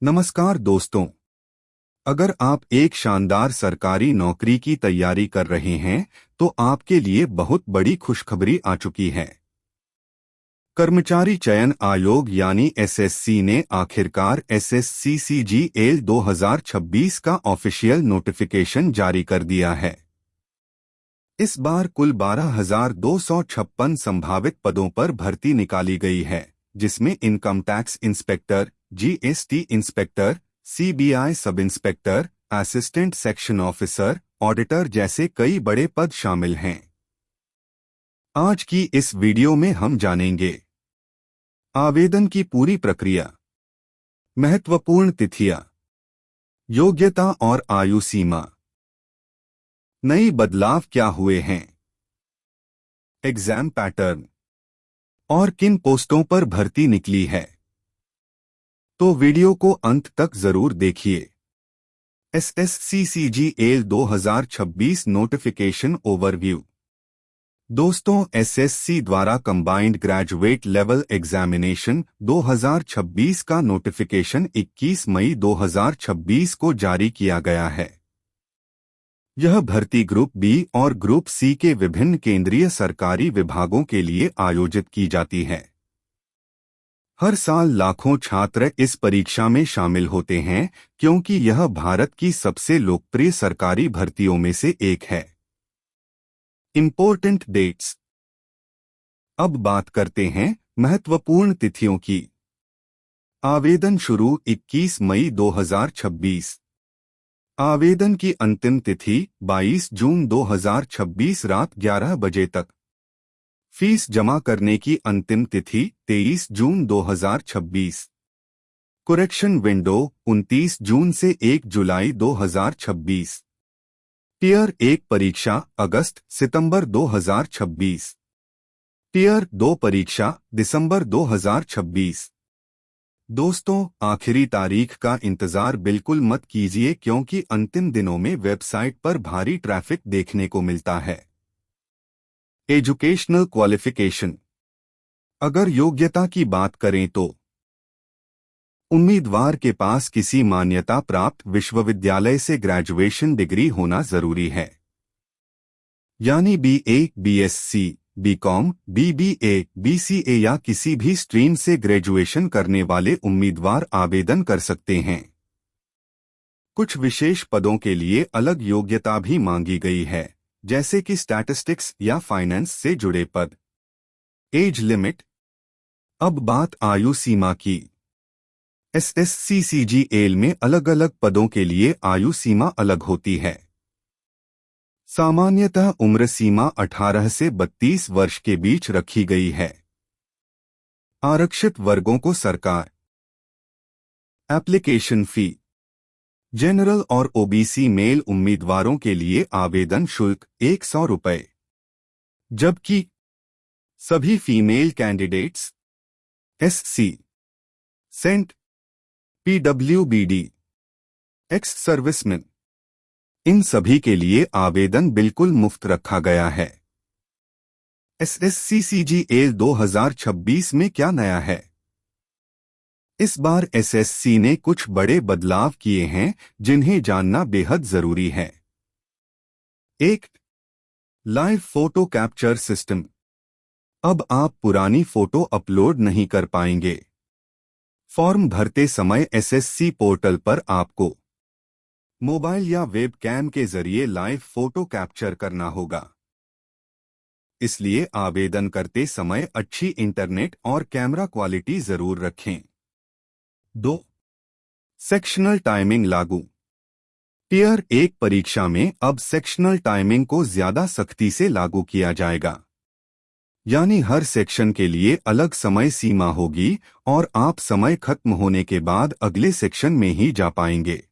नमस्कार दोस्तों। अगर आप एक शानदार सरकारी नौकरी की तैयारी कर रहे हैं तो आपके लिए बहुत बड़ी खुशखबरी आ चुकी है। कर्मचारी चयन आयोग यानी एसएससी ने आखिरकार एसएससी-सीजीएल 2026 का ऑफिशियल नोटिफिकेशन जारी कर दिया है। इस बार कुल 12,256 संभावित पदों पर भर्ती निकाली गई है, जिसमें income tax inspector, GST inspector, CBI sub inspector, assistant section officer, auditor जैसे कई बड़े पद शामिल हैं। आज की इस वीडियो में हम जानेंगे आवेदन की पूरी प्रक्रिया, महत्वपूर्ण तिथियां, योग्यता और आयु सीमा, नई बदलाव क्या हुए हैं, एग्जाम पैटर्न और किन पोस्टों पर भर्ती निकली है। तो वीडियो को अंत तक जरूर देखिए। SSC-CGL 2026 notification overview. दोस्तों, एसएससी द्वारा कंबाइंड ग्रेजुएट लेवल एग्जामिनेशन 2026 का नोटिफिकेशन 21 मई 2026 को जारी किया गया है। यह भर्ती ग्रुप बी और ग्रुप सी के विभिन्न केंद्रीय सरकारी विभागों के लिए आयोजित की जाती है। हर साल लाखों छात्र इस परीक्षा में शामिल होते हैं क्योंकि यह भारत की सबसे लोकप्रिय सरकारी भर्तियों में से एक है। Important dates. अब बात करते हैं महत्वपूर्ण तिथियों की। आवेदन शुरू 21 मई 2026। आवेदन की अंतिम तिथि 22 जून 2026 रात 11 बजे तक। फीस जमा करने की अंतिम तिथि 23 जून 2026। करेक्शन विंडो 29 जून से 1 जुलाई 2026। टियर 1 परीक्षा अगस्त सितंबर 2026। टियर 2 परीक्षा दिसंबर 2026। दोस्तों, आखिरी तारीख का इंतजार बिल्कुल मत कीजिए क्योंकि अंतिम दिनों में वेबसाइट पर भारी ट्रैफिक देखने को मिलता है। Educational qualification. अगर योग्यता की बात करें तो उम्मीदवार के पास किसी मान्यता प्राप्त विश्वविद्यालय से ग्रेजुएशन डिग्री होना जरूरी है, यानी BA, BSc, BCom, BBA, BCA या किसी भी स्ट्रीम से ग्रेजुएशन करने वाले उम्मीदवार आवेदन कर सकते हैं। कुछ विशेष पदों के लिए अलग योग्यता भी मांगी गई है, जैसे कि स्टैटिस्टिक्स या फाइनेंस से जुड़े पद। Age limit. अब बात आयु सीमा की। एसएससी-सीजीएल में अलग अलग पदों के लिए आयु सीमा अलग होती है। सामान्यतः उम्र सीमा 18 से 32 वर्ष के बीच रखी गई है। आरक्षित वर्गों को सरकार। Application fee. जनरल और ओबीसी मेल उम्मीदवारों के लिए आवेदन शुल्क 100 रुपये, जबकि सभी फीमेल कैंडिडेट्स एससी, सेंट, पीडब्ल्यूबीडी, एक्स सर्विसमैन, इन सभी के लिए आवेदन बिल्कुल मुफ्त रखा गया है। एसएससी-सीजीएल 2026 में क्या नया है? इस बार एसएससी ने कुछ बड़े बदलाव किए हैं जिन्हें जानना बेहद जरूरी है। 1. Live photo capture system. अब आप पुरानी फोटो अपलोड नहीं कर पाएंगे। फॉर्म भरते समय एसएससी पोर्टल पर आपको मोबाइल या वेब कैम के जरिए लाइव फोटो कैप्चर करना होगा। इसलिए आवेदन करते समय अच्छी इंटरनेट और कैमरा क्वालिटी जरूर रखें। 2. सेक्शनल टाइमिंग लागू। टियर 1 परीक्षा में अब सेक्शनल टाइमिंग को ज्यादा सख्ती से लागू किया जाएगा, यानी हर सेक्शन के लिए अलग समय सीमा होगी और आप समय खत्म होने के बाद अगले सेक्शन में ही जा पाएंगे।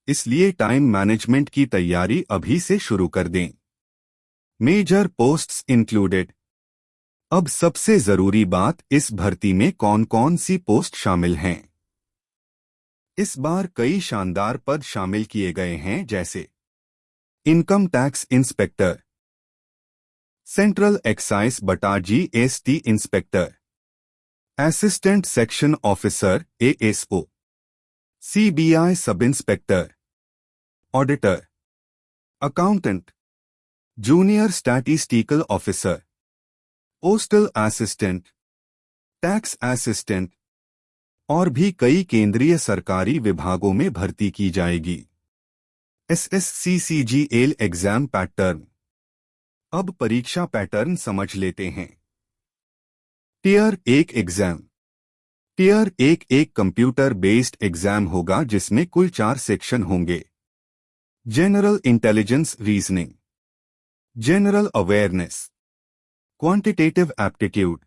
इसलिए टाइम मैनेजमेंट की तैयारी अभी से शुरू कर दें। Major posts included. अब सबसे जरूरी बात, इस भर्ती में कौन कौन सी पोस्ट शामिल हैं। इस बार कई शानदार पद शामिल किए गए हैं, जैसे income tax inspector, central excise बटा GST inspector, assistant section officer ASO, CBI sub inspector, auditor, accountant, junior statistical officer, postal assistant, tax assistant और भी कई केंद्रीय सरकारी विभागों में भर्ती की जाएगी। SSC-CGL exam pattern. अब परीक्षा पैटर्न समझ लेते हैं। Tier 1 exam. टियर 1 एक कंप्यूटर बेस्ड एग्जाम होगा जिसमें कुल 4 सेक्शन होंगे। General intelligence reasoning, general awareness, quantitative aptitude,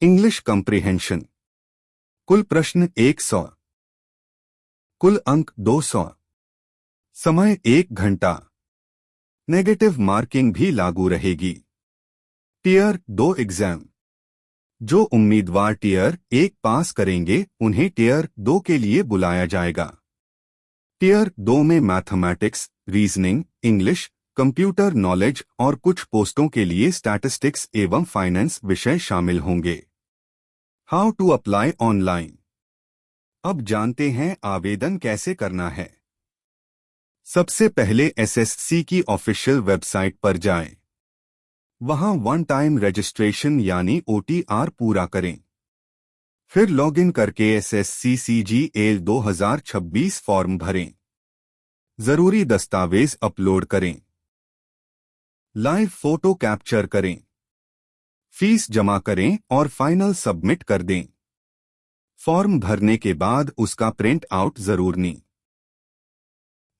English comprehension. कुल प्रश्न 100, कुल अंक 200, समय 1 घंटा। नेगेटिव मार्किंग भी लागू रहेगी। Tier 2 exam. जो उम्मीदवार टियर 1 पास करेंगे उन्हें टियर 2 के लिए बुलाया जाएगा। टियर 2 में mathematics, reasoning, English, computer knowledge और कुछ पोस्टों के लिए स्टैटिस्टिक्स एवं फाइनेंस विषय शामिल होंगे। How to apply online. अब जानते हैं आवेदन कैसे करना है। सबसे पहले एसएससी की ऑफिशियल वेबसाइट पर जाएं। वहां वन टाइम रजिस्ट्रेशन यानी OTR पूरा करें। फिर लॉगिन करके SSC-CGL 2026 फॉर्म भरें। जरूरी दस्तावेज अपलोड करें। लाइव फोटो कैप्चर करें। फीस जमा करें और फाइनल सबमिट कर दें। फॉर्म भरने के बाद उसका प्रिंट आउट जरूर लें।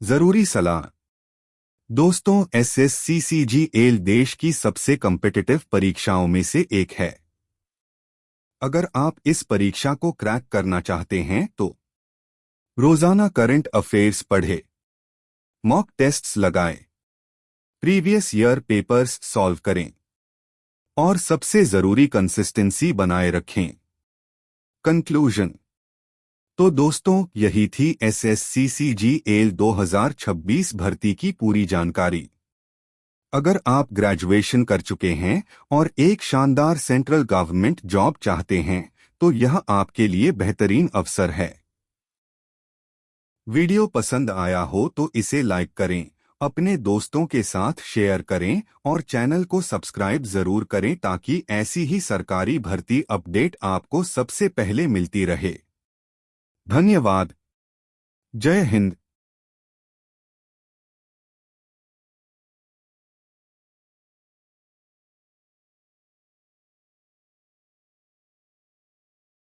जरूरी सलाह। दोस्तों, SSC-CGL देश की सबसे कॉम्पिटिटिव परीक्षाओं में से एक है। अगर आप इस परीक्षा को क्रैक करना चाहते हैं तो रोजाना करंट अफेयर्स पढ़ें, मॉक टेस्ट्स लगाएं, प्रीवियस ईयर पेपर्स सॉल्व करें और सबसे जरूरी कंसिस्टेंसी बनाए रखें। कंक्लूजन। तो दोस्तों, यही थी SSC-CGL 2026 भर्ती की पूरी जानकारी। अगर आप ग्रेजुएशन कर चुके हैं और एक शानदार सेंट्रल गवर्नमेंट जॉब चाहते हैं तो यह आपके लिए बेहतरीन अवसर है। वीडियो पसंद आया हो तो इसे लाइक करें, अपने दोस्तों के साथ शेयर करें और चैनल को सब्सक्राइब जरूर करें ताकि ऐसी ही सरकारी भर्ती अपडेट आपको सबसे पहले मिलती रहे। धन्यवाद। जय हिंद।